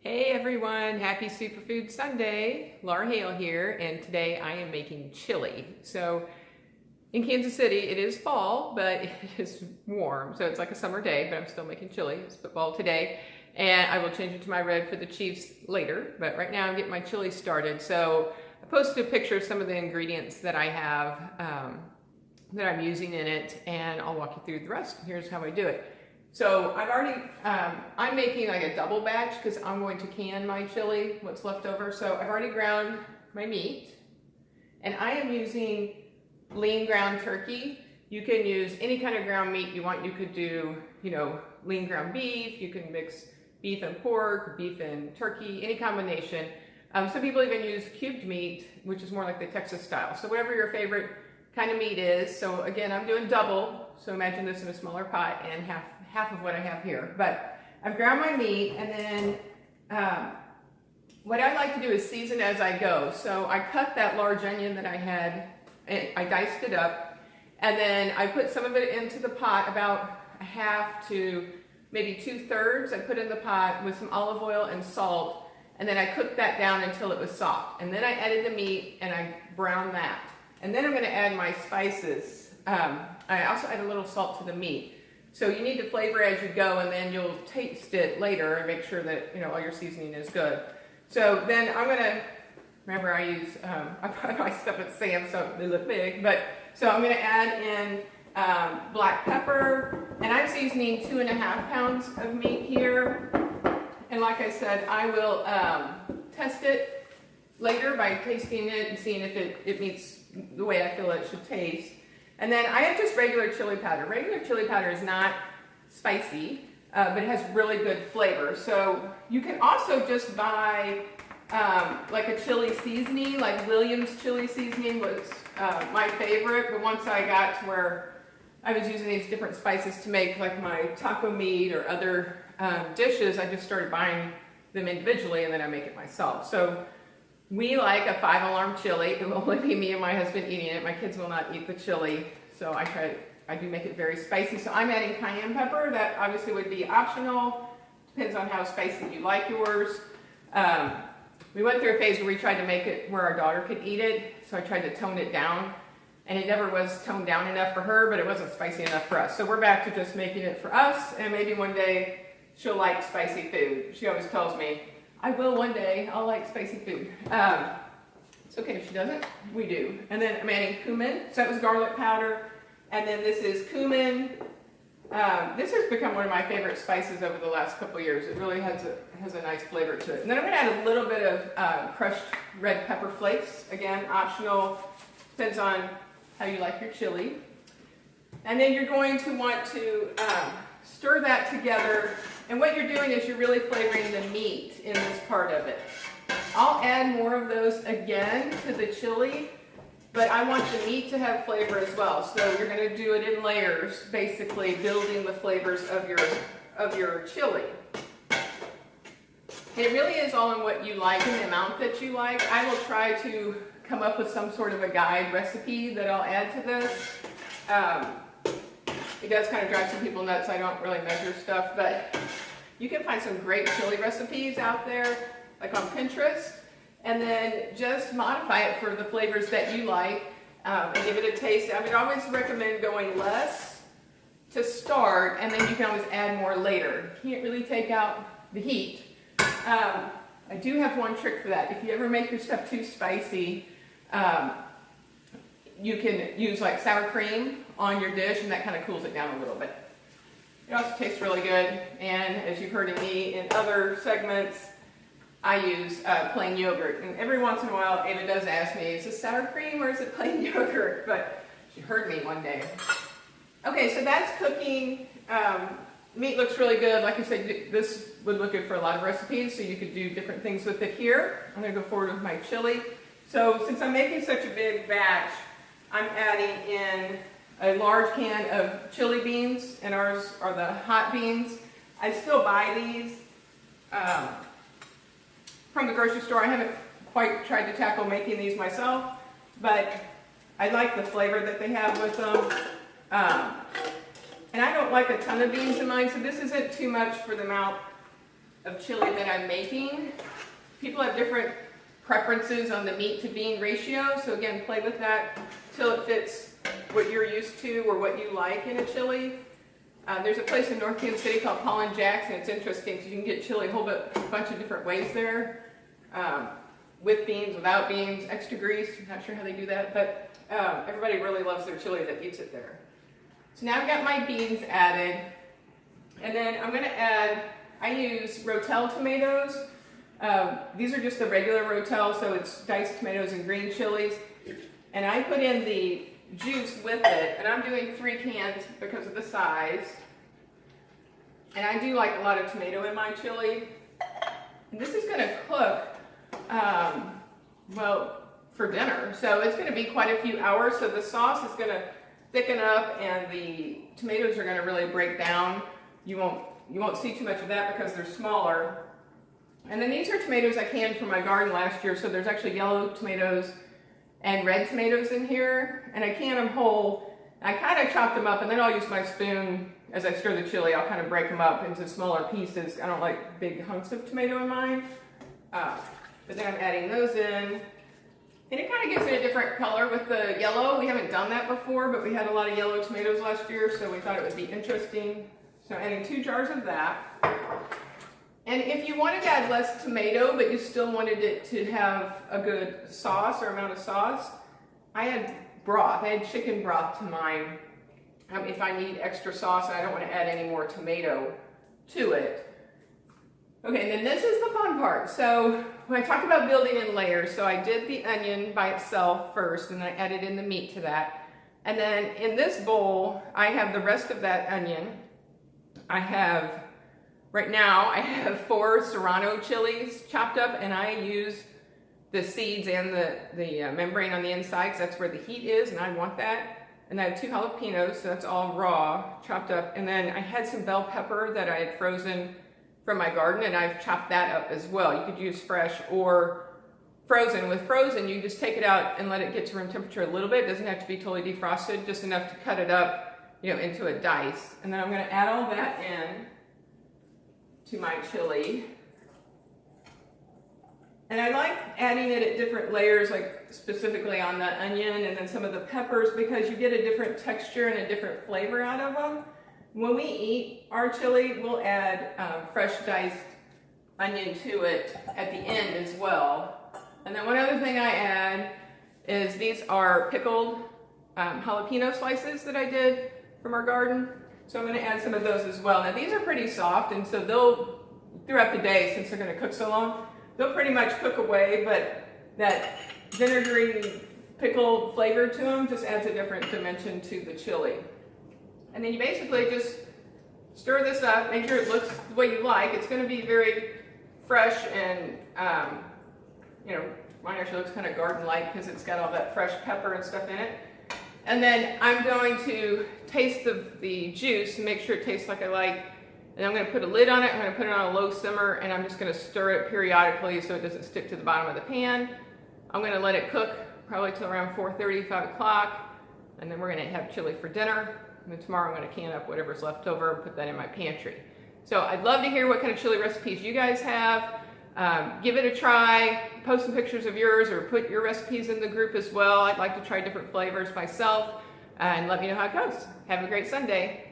Hey everyone, happy Superfood Sunday. Laura Hale here, and today I am making chili. So in Kansas City, it is fall, but it is warm. So it's like a summer day, but I'm still making chili. It's football today, and I will change it to my red for the Chiefs later. But right now I'm getting my chili started. So I posted a picture of some of the ingredients that I have that I'm using in it, and I'll walk you through the rest. Here's how I do it. So I've already, I'm making like a double batch because I'm going to can my chili, what's left over. So I've already ground my meat, and I am using lean ground turkey. You can use any kind of ground meat you want. You could do, lean ground beef. You can mix beef and pork, beef and turkey, any combination. Some people even use cubed meat, which is more like the Texas style. So whatever your favorite kind of meat is. So again, I'm doing double. So imagine this in a smaller pot and half of what I have here. But I've ground my meat, and then what I like to do is season as I go. So I cut that large onion that I had, and I diced it up, and then I put some of it into the pot, about a half to maybe 2/3. I put in the pot with some olive oil and salt, and then I cooked that down until it was soft. And then I added the meat and I browned that. And then I'm going to add my spices. I also add a little salt to the meat. So you need to flavor as you go, and then you'll taste it later and make sure that all your seasoning is good. So then I'm gonna, remember I use, I buy my stuff at Sam's, so they look big, but so I'm gonna add in black pepper, and I'm seasoning 2.5 pounds of meat here. And like I said, I will test it later by tasting it and seeing if it meets the way I feel it should taste. And then I have just regular chili powder. Regular chili powder is not spicy, but it has really good flavor. So you can also just buy like a chili seasoning, like Williams chili seasoning was my favorite. But once I got to where I was using these different spices to make like my taco meat or other dishes, I just started buying them individually, and then I make it myself. So we like a 5-alarm chili. It will only be me and my husband eating it. My kids will not eat the chili, so I do make it very spicy. So I'm adding cayenne pepper. That obviously would be optional. Depends on how spicy you like yours. We went through a phase where we tried to make it where our daughter could eat it, so I tried to tone it down, and it never was toned down enough for her, but it wasn't spicy enough for us. So we're back to just making it for us, and maybe one day she'll like spicy food. She always tells me, I will one day, I'll like spicy food. It's okay if she doesn't, we do. And then I'm adding cumin, so that was garlic powder. And then this is cumin. This has become one of my favorite spices over the last couple years. It really has a nice flavor to it. And then I'm gonna add a little bit of crushed red pepper flakes. Again, optional, depends on how you like your chili. And then you're going to want to stir that together. And what you're doing is you're really flavoring the meat in this part of it. I'll add more of those again to the chili, but I want the meat to have flavor as well. So you're going to do it in layers, basically building the flavors of your chili. It really is all in what you like and the amount that you like. I will try to come up with some sort of a guide recipe that I'll add to this. It does kind of drive some people nuts. I don't really measure stuff, but you can find some great chili recipes out there, like on Pinterest, and then just modify it for the flavors that you like and give it a taste. I would always recommend going less to start, and then you can always add more later. You can't really take out the heat. I do have one trick for that. If you ever make your stuff too spicy, you can use like sour cream on your dish, and that kind of cools it down a little bit. It also tastes really good, and as you've heard of me in other segments, I use plain yogurt. And every once in a while, Ava does ask me, is this sour cream or is it plain yogurt? But she heard me one day. Okay, so that's cooking. Meat looks really good. Like I said, this would look good for a lot of recipes, so you could do different things with it here. I'm going to go forward with my chili. So since I'm making such a big batch, I'm adding in a large can of chili beans, and ours are the hot beans. I still buy these from the grocery store. I haven't quite tried to tackle making these myself, but I like the flavor that they have with them. And I don't like a ton of beans in mine, so this isn't too much for the amount of chili that I'm making. People have different preferences on the meat to bean ratio, so again, play with that till it fits what you're used to or what you like in a chili. There's a place in North Kansas City called Paul and Jack's, and it's interesting because you can get chili a whole bunch of different ways there. With beans, without beans, extra grease. I'm not sure how they do that, but everybody really loves their chili that eats it there. So now I've got my beans added, and then I'm going to add, I use Rotel tomatoes. These are just the regular Rotel, so it's diced tomatoes and green chilies. And I put in the juice with it, and I'm doing 3 cans because of the size. And I do like a lot of tomato in my chili. And this is going to cook, well, for dinner. So it's going to be quite a few hours. So the sauce is going to thicken up, and the tomatoes are going to really break down. You won't see too much of that because they're smaller. And then these are tomatoes I canned from my garden last year. So there's actually yellow tomatoes and red tomatoes in here, and I can them whole. I kind of chop them up, and then I'll use my spoon as I stir the chili. I'll kind of break them up into smaller pieces. I don't like big hunks of tomato in mine. But then I'm adding those in, and it kind of gives it a different color with the yellow. We haven't done that before, but we had a lot of yellow tomatoes last year, so we thought it would be interesting. So adding 2 jars of that. And if you wanted to add less tomato, but you still wanted it to have a good sauce or amount of sauce, I had broth. I had chicken broth to mine. If I need extra sauce and I don't want to add any more tomato to it. Okay, and then this is the fun part. So when I talked about building in layers, so I did the onion by itself first, and I added in the meat to that. And then in this bowl, I have the rest of that onion. Right now, I have 4 serrano chilies chopped up, and I use the seeds and the membrane on the inside because that's where the heat is, and I want that. And I have 2 jalapenos, so that's all raw, chopped up. And then I had some bell pepper that I had frozen from my garden, and I've chopped that up as well. You could use fresh or frozen. With frozen, you just take it out and let it get to room temperature a little bit. It doesn't have to be totally defrosted, just enough to cut it up, into a dice. And then I'm going to add all that in to my chili. And I like adding it at different layers, like specifically on the onion and then some of the peppers, because you get a different texture and a different flavor out of them. When we eat our chili, we'll add fresh diced onion to it at the end as well. And then one other thing I add is these are pickled jalapeno slices that I did from our garden. So I'm going to add some of those as well. Now these are pretty soft, and so they'll, throughout the day, since they're going to cook so long, they'll pretty much cook away, but that vinegary pickled flavor to them just adds a different dimension to the chili. And then you basically just stir this up, make sure it looks the way you like. It's going to be very fresh and, mine actually looks kind of garden-like because it's got all that fresh pepper and stuff in it. And then I'm going to taste the juice and make sure it tastes like I like. And I'm going to put a lid on it. I'm going to put it on a low simmer, and I'm just going to stir it periodically so it doesn't stick to the bottom of the pan. I'm going to let it cook probably till around 4:30, 5 o'clock, and then we're going to have chili for dinner. And then tomorrow I'm going to can up whatever's left over and put that in my pantry. So I'd love to hear what kind of chili recipes you guys have. Give it a try. Post some pictures of yours or put your recipes in the group as well. I'd like to try different flavors myself, and let me know how it goes. Have a great Sunday.